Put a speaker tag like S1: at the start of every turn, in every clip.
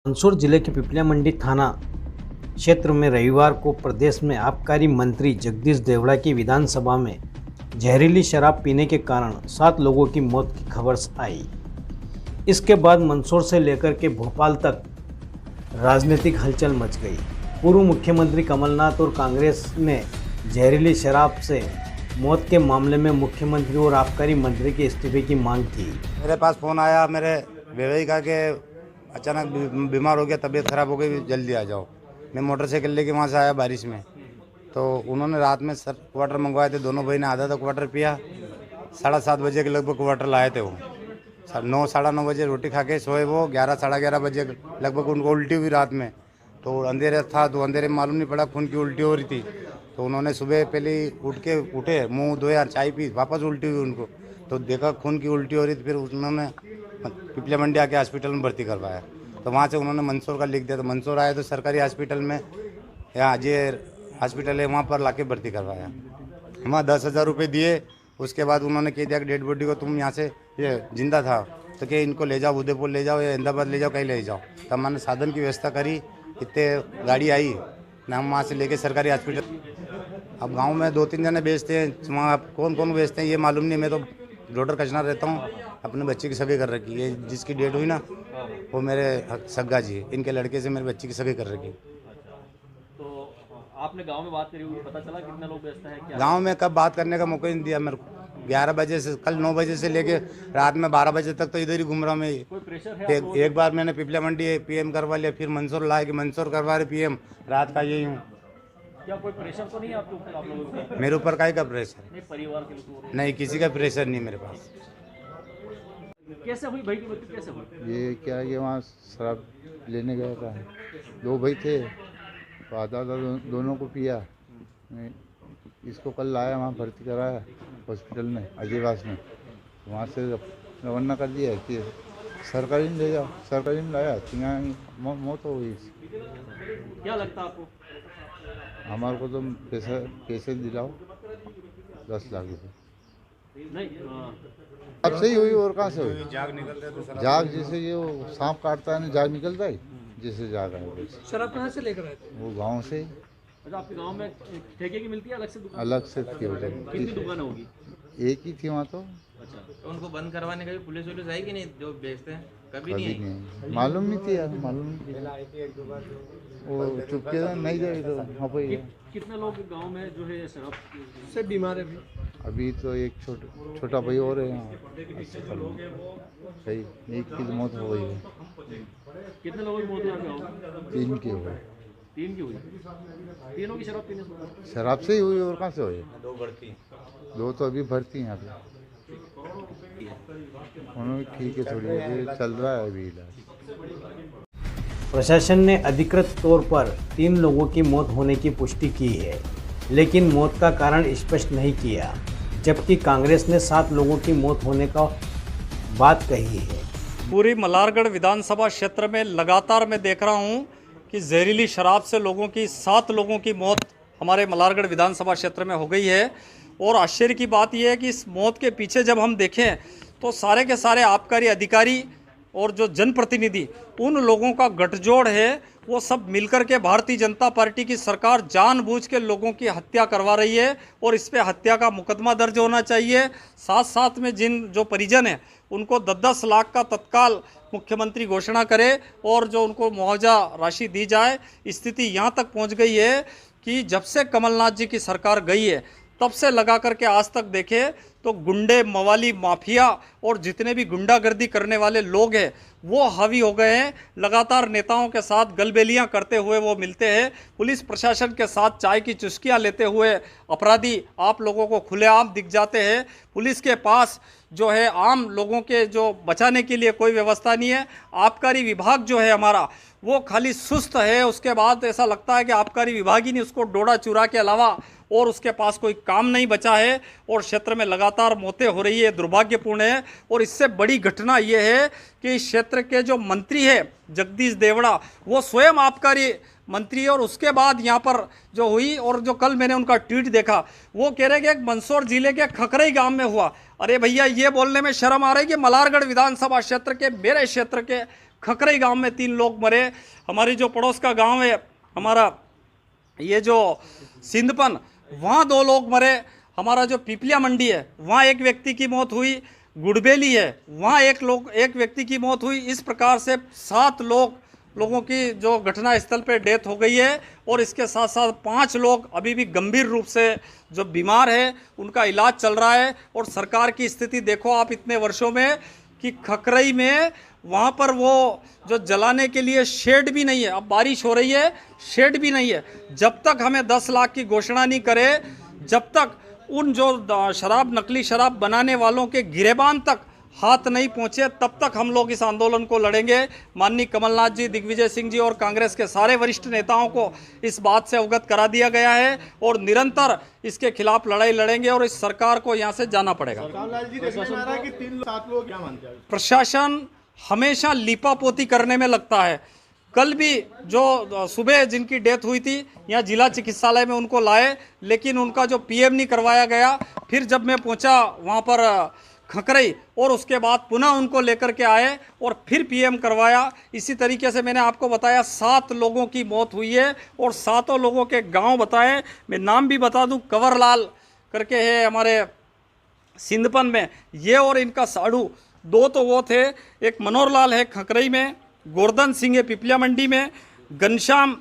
S1: मंदसौर जिले के पिपलिया मंडी थाना क्षेत्र में रविवार को प्रदेश में आबकारी मंत्री जगदीश देवड़ा की विधानसभा में जहरीली शराब पीने के कारण 7 लोगों की मौत की खबर आई। इसके बाद मंदसौर से लेकर के भोपाल तक राजनीतिक हलचल मच गई। पूर्व मुख्यमंत्री कमलनाथ और कांग्रेस ने जहरीली शराब से मौत के मामले में मुख्यमंत्री और आबकारी मंत्री के इस्तीफे की मांग की।
S2: मेरे पास फ़ोन आया मेरे बेवई का कि अचानक बीमार हो गया, तबीयत ख़राब हो गई, जल्दी आ जाओ। मैं मोटरसाइकिल लेके वहाँ से आया बारिश में, तो उन्होंने रात में सर क्वार्टर मंगवाए थे। दोनों भाई ने आधा क्वार्टर पिया। 7:30 बजे के लगभग क्वार्टर लाए थे वो। 9 साढ़े 9 बजे रोटी खा के सोए वो। 11 साढ़े 11 बजे लगभग उनको उल्टी हुई रात में। तो अंधेरा था, तो अंधेरे में मालूम नहीं पड़ा, खून की उल्टी हो रही थी। तो उन्होंने सुबह पहले ही उठे, मुँह धोया, चाय पी, वापस उल्टी हुई उनको। तो देखा खून की उल्टी हो रही थी, फिर उन्होंने पिपलिया मंडी आके हॉस्पिटल में भर्ती करवाया। तो वहाँ से उन्होंने मंदसौर का लिख दिया। तो मंदसौर आए तो सरकारी हॉस्पिटल में, यहाँ अजय हॉस्पिटल है, वहाँ पर लाके भर्ती करवाया। वहाँ 10,000 रुपये दिए। उसके बाद उन्होंने कह दिया कि डेड बॉडी को तुम यहाँ से, ये जिंदा था तो क्या इनको ले जाओ, उदयपुर ले जाओ या अहमदाबाद ले जाओ, कहीं ले जाओ। तो हमने साधन की व्यवस्था करी, इतने गाड़ी आई ना, हम वहाँ से लेके सरकारी हॉस्पिटल। अब गाँव में 2-3 जने बेचते हैं, वहाँ कौन कौन बेचते हैं ये मालूम नहीं। मैं तो डॉक्टर कचना रहता हूँ। अपने बच्चे की सगाई कर रखी है। जिसकी डेट हुई ना, वो मेरे सग्गा जी है। इनके लड़के से मेरे बच्चे की सगाई कर रखी।
S3: तो आपने गांव में बात करी हुई, पता चला कितने लोग बेचते हैं क्या?
S2: गांव में कब बात करने का मौका नहीं दिया मेरे को। 11 बजे से, कल 9 बजे से लेके रात में 12 बजे तक तो इधर ही घूम रहा हूँ मैं।
S3: कोई प्रेशर है?
S2: एक बार मैंने पिपलिया मंडी पीएम करवा लिया, फिर मंदसौर लाए कि मंदसौर करवा रहे पीएम। रात का यही हूँ।
S3: क्या कोई प्रेशर तो नहीं है आपके ऊपर, आप लोगों का?
S2: मेरे ऊपर काहे का प्रेशर?
S3: नहीं, परिवार के लोगों
S2: नहीं, किसी का प्रेशर नहीं मेरे पास।
S3: कैसे हुई भाई की मृत्यु, कैसे हुई?
S4: ये क्या है कि वहाँ शराब लेने गया था, 2 भाई थे, तो आधा दोनों को पिया। मैं इसको कल लाया, वहाँ भर्ती कराया हॉस्पिटल में, अजयवास में। वहाँ से रवाना कर दिया कि सरकारी में ले जाओ। सरकारी में लाया तो यहाँ मौत हो गई इसकी।
S3: क्या लगता आपको?
S4: हमारे को तो पैसे दिलाओ 10 लाख रुपये।
S3: नहीं,
S4: अब से ही हुई और कहाँ से हुई?
S2: जाग निकलते तो
S4: जाग जैसे ये सांप काटता है ना, जाग निकलता है, जैसे जाग है।
S5: शराब कहाँ से लेकर आए थे?
S4: वो गाँव से।
S3: अच्छा, आपके गांव में ठेके की मिलती है अलग से दुकान?
S4: अलग से थी।
S3: कितनी दुकान होगी?
S4: एक ही थी वहाँ तो।
S3: अच्छा,
S6: तो उनको बंद करवाने का भी पुलिस वुलिस आई कि नहीं? जो बेचते हैं कभी नहीं
S4: कभी
S6: आई?
S4: नहीं, मालूम नहीं थी यार, मालूम नहीं थी। वो चुपके से नहीं गए तो वहाँ पर ही है।
S3: कितने लोग गांव में जो है शराब
S5: से बीमार है अभी?
S4: अभी तो एक छोटा भाई और है यहाँ अस्पताल में। सही, एक की तो मौत हो गई है।
S3: कितने लोगों की मौत हुई आपके गाँव में?
S4: 3 की हो गई।
S3: 3 की हुई। तीनों की शराब पीने से?
S4: शराब से ही हुई और कहाँ से हुई?
S2: 2 बढ़ती।
S4: 2 तो अभी भर्ती हैं यहाँ पे। उन्होंने ठीक है, थोड़ी देर चल रहा है अभी इलाज।
S1: प्रशासन ने अधिकृत तौर पर 3 लोगों की मौत होने की पुष्टि की है, लेकिन मौत का कारण स्पष्ट नहीं किया। जबकि कांग्रेस ने 7 लोगों की मौत होने का बात कही है।
S7: पूरी मल्हारगढ़ विधानसभा क्षेत्र में लगातार मैं देख रहा हूं कि जहरीली शराब से लोगों की 7 लोगों की मौत हमारे मल्हारगढ़ विधानसभा क्षेत्र में हो गई है। और आश्चर्य की बात यह है कि इस मौत के पीछे जब हम देखें तो सारे के सारे आबकारी अधिकारी और जो जनप्रतिनिधि, उन लोगों का गठजोड़ है। वो सब मिलकर के भारतीय जनता पार्टी की सरकार जानबूझ के लोगों की हत्या करवा रही है और इस पे हत्या का मुकदमा दर्ज होना चाहिए। साथ साथ में जिन जो परिजन हैं उनको 10-10 लाख का तत्काल मुख्यमंत्री घोषणा करे और जो उनको मुआवजा राशि दी जाए। स्थिति यहाँ तक पहुँच गई है कि जब से कमलनाथ जी की सरकार गई है तब से लगा करके आज तक देखे तो गुंडे, मवाली, माफिया और जितने भी गुंडागर्दी करने वाले लोग हैं वो हावी हो गए हैं। लगातार नेताओं के साथ गलबेलियां करते हुए वो मिलते हैं। पुलिस प्रशासन के साथ चाय की चुस्कियां लेते हुए अपराधी आप लोगों को खुलेआम दिख जाते हैं। पुलिस के पास जो है आम लोगों के जो बचाने के लिए कोई व्यवस्था नहीं है। आबकारी विभाग जो है हमारा वो खाली सुस्त है। उसके बाद ऐसा लगता है कि आबकारी विभाग ही नहीं, उसको डोडा चूरा के अलावा और उसके पास कोई काम नहीं बचा है। और क्षेत्र में लगातार मौतें हो रही है, दुर्भाग्यपूर्ण है। और इससे बड़ी घटना ये है कि क्षेत्र के जो मंत्री है जगदीश देवड़ा, वो स्वयं आबकारी मंत्री, और उसके बाद यहाँ पर जो हुई, और जो कल मैंने उनका ट्वीट देखा, वो कह रहे कि मंदसौर जिले के खकरई गांव में हुआ। अरे भैया, ये बोलने में शर्म आ रही है कि मल्हारगढ़ विधानसभा क्षेत्र के, मेरे क्षेत्र के खकरई गांव में 3 लोग मरे। हमारी जो पड़ोस का गांव है हमारा ये जो सिंधपन, वहाँ 2 लोग मरे। हमारा जो पिपलिया मंडी है वहाँ एक व्यक्ति की मौत हुई। गुड़बेली है वहाँ एक व्यक्ति की मौत हुई। इस प्रकार से 7 लोगों की जो घटना स्थल पे डेथ हो गई है और इसके साथ साथ 5 लोग अभी भी गंभीर रूप से जो बीमार है उनका इलाज चल रहा है। और सरकार की स्थिति देखो आप इतने वर्षों में कि खकरई में वहाँ पर वो जो जलाने के लिए शेड भी नहीं है। अब बारिश हो रही है, शेड भी नहीं है। जब तक हमें 10 लाख की घोषणा नहीं करे, जब तक उन जो नकली शराब बनाने वालों के गिरेबान तक हाथ नहीं पहुंचे, तब तक हम लोग इस आंदोलन को लड़ेंगे। माननीय कमलनाथ जी, दिग्विजय सिंह जी और कांग्रेस के सारे वरिष्ठ नेताओं को इस बात से अवगत करा दिया गया है और निरंतर इसके खिलाफ लड़ाई लड़ेंगे और इस सरकार को यहाँ से जाना पड़ेगा। प्रशासन हमेशा लीपापोती करने में लगता है। कल भी जो सुबह जिनकी डेथ हुई थी यहाँ जिला चिकित्सालय में उनको लाए, लेकिन उनका जो पीएम नहीं करवाया गया। फिर जब मैं पहुँचा वहाँ पर खकरई और उसके बाद पुनः उनको लेकर के आए और फिर पीएम करवाया। इसी तरीके से मैंने आपको बताया 7 लोगों की मौत हुई है और 7 लोगों के गांव बताएं। मैं नाम भी बता दूं, कंवरलाल करके है हमारे सिंधपन में, ये और इनका साड़ू 2 तो वो थे। एक मनोहरलाल है खकरई में, गोवर्धन सिंह है पिपलिया मंडी में, घनश्याम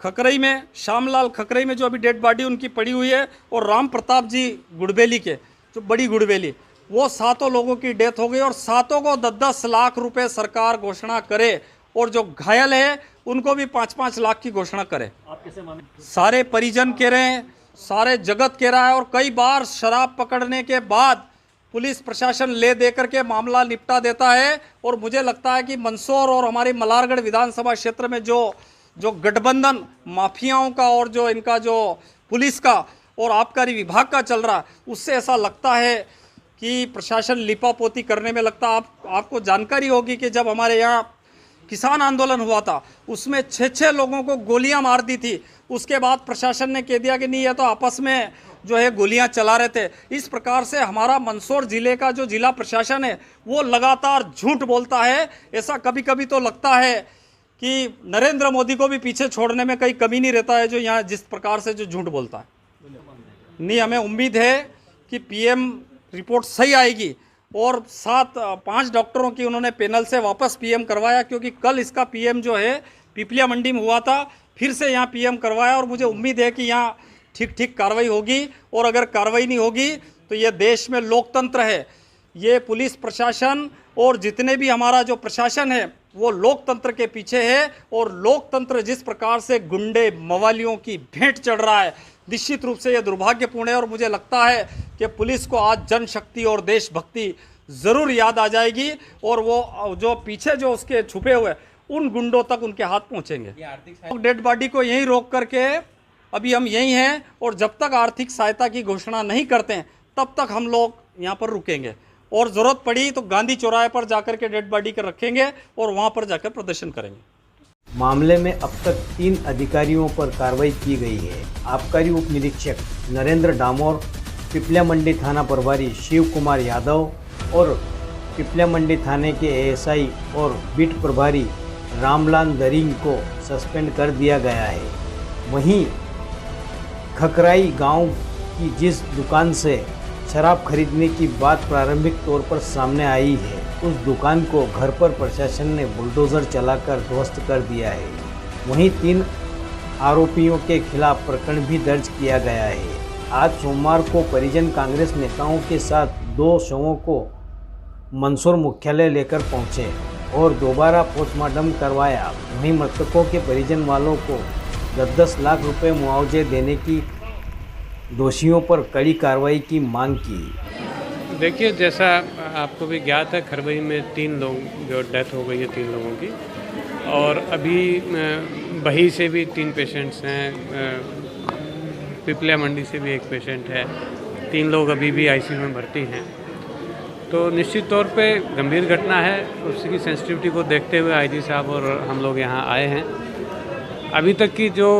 S7: खकरई में, श्यामलाल खकरई में जो अभी डेड बॉडी उनकी पड़ी हुई है, और राम प्रताप जी गुड़बेली के जो बड़ी गुड़बेली, वो 7 लोगों की डेथ हो गई। और 7 को 10-10 लाख रुपए सरकार घोषणा करे और जो घायल है उनको भी 5-5 लाख की घोषणा करे।
S3: आप कैसे माने?
S7: सारे परिजन कह रहे हैं, सारे जगत कह रहा है। और कई बार शराब पकड़ने के बाद पुलिस प्रशासन ले दे करके मामला निपटा देता है। और मुझे लगता है कि मंदसौर और हमारी मलारगढ़ विधानसभा क्षेत्र में जो गठबंधन माफियाओं का और जो इनका जो पुलिस का और आबकारी विभाग का चल रहा है, उससे ऐसा लगता है कि प्रशासन लिपापोती करने में लगता। आपको जानकारी होगी कि जब हमारे यहाँ किसान आंदोलन हुआ था उसमें 6-6 लोगों को गोलियां मार दी थी। उसके बाद प्रशासन ने कह दिया कि नहीं, ये तो आपस में जो है गोलियां चला रहे थे। इस प्रकार से हमारा मंदसौर जिले का जो जिला प्रशासन है वो लगातार झूठ बोलता है। ऐसा कभी कभी तो लगता है कि नरेंद्र मोदी को भी पीछे छोड़ने में कहीं कमी नहीं रहता है, जो यहाँ जिस प्रकार से जो झूठ बोलता है। नहीं, हमें उम्मीद है कि पीएम रिपोर्ट सही आएगी। और 5 डॉक्टरों की उन्होंने पैनल से वापस पीएम करवाया, क्योंकि कल इसका पीएम जो है पिपलिया मंडी में हुआ था, फिर से यहाँ पीएम करवाया। और मुझे उम्मीद है कि यहाँ ठीक कार्रवाई होगी। और अगर कार्रवाई नहीं होगी तो ये देश में लोकतंत्र है, ये पुलिस प्रशासन और जितने भी हमारा जो प्रशासन है वो लोकतंत्र के पीछे है। और लोकतंत्र जिस प्रकार से गुंडे मवालियों की भेंट चढ़ रहा है, निश्चित रूप से यह दुर्भाग्यपूर्ण है। और मुझे लगता है कि पुलिस को आज जनशक्ति और देशभक्ति ज़रूर याद आ जाएगी और वो जो पीछे जो उसके छुपे हुए उन गुंडों तक उनके हाथ पहुंचेंगे। डेड बॉडी को यहीं रोक करके अभी हम यहीं हैं, और जब तक आर्थिक सहायता की घोषणा नहीं करते हैं तब तक हम लोग यहाँ पर रुकेंगे। और ज़रूरत पड़ी तो गांधी चौराहे पर जाकर के डेड बॉडी कर रखेंगे और वहाँ पर जाकर प्रदर्शन करेंगे।
S1: मामले में अब तक 3 अधिकारियों पर कार्रवाई की गई है। आबकारी उप निरीक्षक नरेंद्र डामोर, पिपलिया मंडी थाना प्रभारी शिव कुमार यादव और पिपलिया मंडी थाने के एएसआई और बीट प्रभारी रामलाल दरिंग को सस्पेंड कर दिया गया है। वहीं खकराई गांव की जिस दुकान से शराब खरीदने की बात प्रारंभिक तौर पर सामने आई है, उस दुकान को घर पर प्रशासन ने बुलडोज़र चलाकर ध्वस्त कर दिया है। वहीं 3 आरोपियों के खिलाफ प्रकरण भी दर्ज किया गया है। आज सोमवार को परिजन कांग्रेस नेताओं के साथ 2 शवों को मंदसौर मुख्यालय लेकर पहुंचे और दोबारा पोस्टमार्टम करवाया। वहीं मृतकों के परिजन वालों को 10-10 लाख रुपए मुआवजे देने की दोषियों पर कड़ी कार्रवाई की मांग की।
S8: देखिए, जैसा आपको भी ज्ञात है, खरवई में 3 लोग जो डेथ हो गई है 3 लोगों की, और अभी बही से भी 3 पेशेंट्स हैं, पिपलिया मंडी से भी 1 पेशेंट है, 3 लोग अभी भी आईसीयू में भर्ती हैं। तो निश्चित तौर पे गंभीर घटना है। उसकी सेंसिटिविटी को देखते हुए आईजी साहब और हम लोग यहाँ आए हैं। अभी तक की जो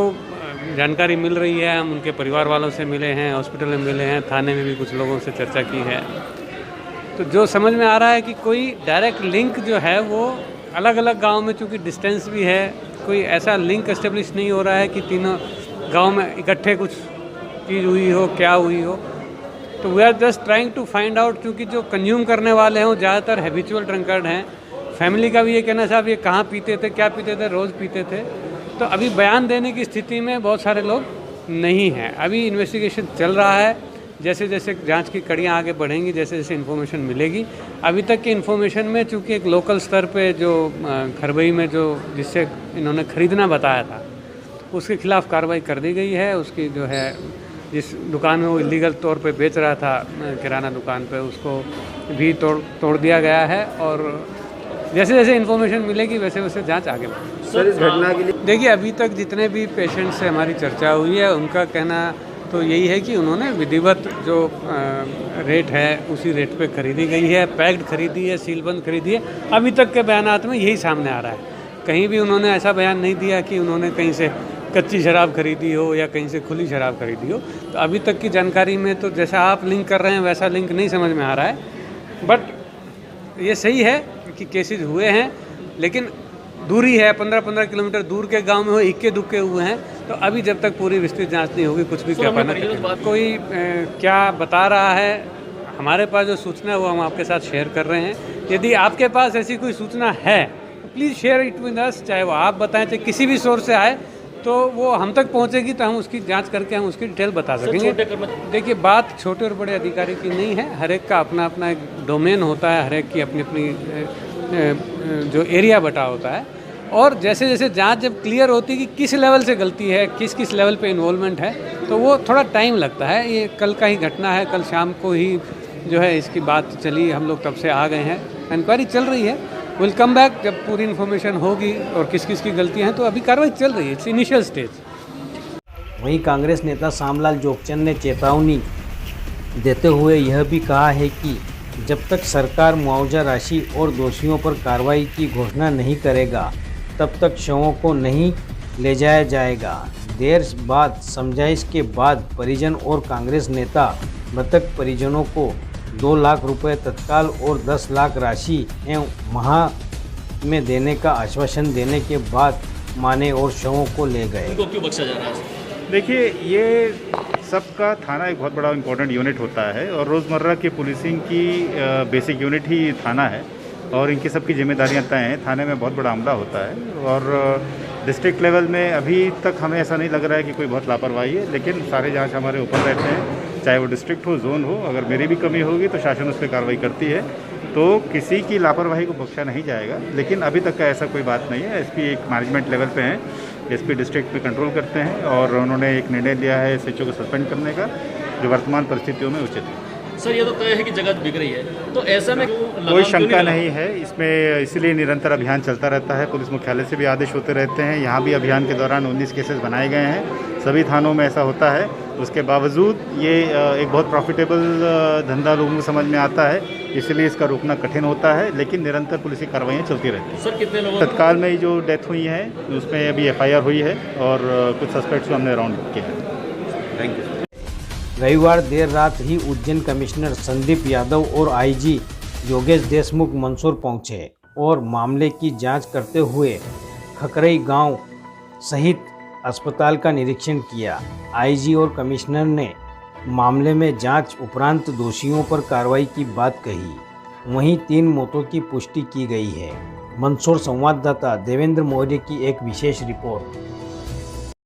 S8: जानकारी मिल रही है, हम उनके परिवार वालों से मिले हैं, हॉस्पिटल में मिले हैं, थाने में भी कुछ लोगों से चर्चा की है। तो जो समझ में आ रहा है कि कोई डायरेक्ट लिंक जो है वो अलग अलग गांव में चूँकि डिस्टेंस भी है, कोई ऐसा लिंक एस्टेब्लिश नहीं हो रहा है कि तीनों गांव में इकट्ठे कुछ चीज़ हुई हो, क्या हुई हो। तो we are just trying to find out, क्योंकि जो कंज्यूम करने वाले हैं वो ज़्यादातर हैबिचुअल ड्रंकर्ड हैं। फैमिली का भी ये कहना साहब ये कहाँ पीते थे, क्या पीते थे, रोज़ पीते थे। तो अभी बयान देने की स्थिति में बहुत सारे लोग नहीं हैं। अभी इन्वेस्टिगेशन चल रहा है, जैसे जैसे जांच की कड़ियाँ आगे बढ़ेंगी, जैसे जैसे इन्फॉर्मेशन मिलेगी। अभी तक की इन्फॉर्मेशन में चूँकि एक लोकल स्तर पे जो खरबई में जो जिससे इन्होंने ख़रीदना बताया था उसके खिलाफ़ कार्रवाई कर दी गई है। उसकी जो है जिस दुकान में वो इलीगल तौर पे बेच रहा था किराना दुकान पे, उसको भी तोड़ दिया गया है। और जैसे जैसे इन्फॉर्मेशन मिलेगी वैसे वैसे जांच आगे बढ़ेगी।
S3: सर, इस घटना के लिए
S8: देखिए, अभी तक जितने भी पेशेंट से हमारी चर्चा हुई है उनका कहना तो यही है कि उन्होंने विधिवत जो रेट है उसी रेट पे खरीदी गई है, पैक्ड खरीदी है, सीलबंद खरीदी है। अभी तक के बयानात में यही सामने आ रहा है। कहीं भी उन्होंने ऐसा बयान नहीं दिया कि उन्होंने कहीं से कच्ची शराब खरीदी हो या कहीं से खुली शराब खरीदी हो। तो अभी तक की जानकारी में तो जैसा आप लिंक कर रहे हैं वैसा लिंक नहीं समझ में आ रहा है। बट ये सही है कि केसेस हुए हैं, लेकिन दूरी है, 15-15 किलोमीटर दूर के गांव में हो, इक्के दुक्के हुए हैं। तो अभी जब तक पूरी विस्तृत जांच नहीं होगी कुछ भी कह पाना। कोई क्या बता रहा है, हमारे पास जो सूचना है वो हम आपके साथ शेयर कर रहे हैं। यदि आपके पास ऐसी कोई सूचना है तो please share it with us, चाहे वो आप बताएं चाहे किसी भी सोर्स से आए, तो वो हम तक पहुंचेगी तो हम उसकी जांच करके हम उसकी डिटेल बता सकेंगे। देखिए, बात छोटे और बड़े अधिकारी की नहीं है, हर एक का अपना अपना एक डोमेन होता है, हर एक की अपनी अपनी जो एरिया बटा होता है। और जैसे जैसे जांच जब क्लियर होती है कि किस लेवल से गलती है, किस किस लेवल पे इन्वॉल्वमेंट है, तो वो थोड़ा टाइम लगता है। ये कल का ही घटना है, कल शाम को ही जो है इसकी बात चली, हम लोग तब से आ गए हैं, इंक्वायरी चल रही है। विल कम बैक जब पूरी इन्फॉर्मेशन होगी और किस किस की गलतियाँ हैं। तो अभी कार्रवाई चल रही है, इट्स इनिशियल स्टेज।
S1: वहीं कांग्रेस नेता सामलाल जोगचंद ने चेतावनी देते हुए यह भी कहा है कि जब तक सरकार मुआवजा राशि और दोषियों पर कार्रवाई की घोषणा नहीं करेगा तब तक शवों को नहीं ले जाया जाएगा। देर बाद समझाइश के बाद परिजन और कांग्रेस नेता मृतक परिजनों को 2 लाख रुपए तत्काल और 10 लाख राशि एवं माह में देने का आश्वासन देने के बाद माने और शवों को ले गए।
S3: उनको क्यों बख्शा जा रहा है?
S9: देखिए, ये सबका थाना एक बहुत बड़ा इम्पोर्टेंट यूनिट होता है और रोज़मर्रा की पुलिसिंग की बेसिक यूनिट ही थाना है और इनकी सबकी जिम्मेदारियां तय हैं। थाने में बहुत बड़ा अमला होता है और डिस्ट्रिक्ट लेवल में अभी तक हमें ऐसा नहीं लग रहा है कि कोई बहुत लापरवाही है, लेकिन सारे जांच हमारे ऊपर रहते हैं, चाहे वो डिस्ट्रिक्ट हो, जोन हो। अगर मेरी भी कमी होगी तो शासन उस पर कार्रवाई करती है। तो किसी की लापरवाही को बख्शा नहीं जाएगा, लेकिन अभी तक का ऐसा कोई बात नहीं है। एसपी एक मैनेजमेंट लेवल पे हैं, एसपी डिस्ट्रिक्ट पे कंट्रोल करते हैं और उन्होंने एक निर्णय लिया है एसएचओ को सस्पेंड करने का, जो वर्तमान परिस्थितियों में उचित है।
S3: सर, ये तो तय है कि जगह बिक रही है, तो ऐसे में
S9: कोई शंका नहीं है इसमें, इसलिए निरंतर अभियान चलता रहता है। पुलिस मुख्यालय से भी आदेश होते रहते हैं। यहाँ भी अभियान के दौरान 19 केसेस बनाए गए हैं, सभी थानों में ऐसा होता है। उसके बावजूद ये एक बहुत प्रॉफिटेबल धंधा लोगों को समझ में आता है, इसलिए इसका रोकना कठिन होता है, लेकिन निरंतर पुलिस की कार्रवाइयाँ चलती रहती हैं।
S3: सर, कितने लोग
S9: तत्काल में जो डेथ हुई है उसमें अभी FIR हुई है और कुछ सस्पेक्ट्स को हमने राउंड किया है। Thank you.
S1: रविवार देर रात ही उज्जैन कमिश्नर संदीप यादव और IG योगेश देशमुख मंदसौर पहुंचे और मामले की जांच करते हुए खकरई गांव सहित अस्पताल का निरीक्षण किया। IG और कमिश्नर ने मामले में जांच उपरांत दोषियों पर कार्रवाई की बात कही। वहीं 3 मौतों की पुष्टि की गई है। मंदसौर संवाददाता देवेंद्र मौर्य की एक विशेष रिपोर्ट।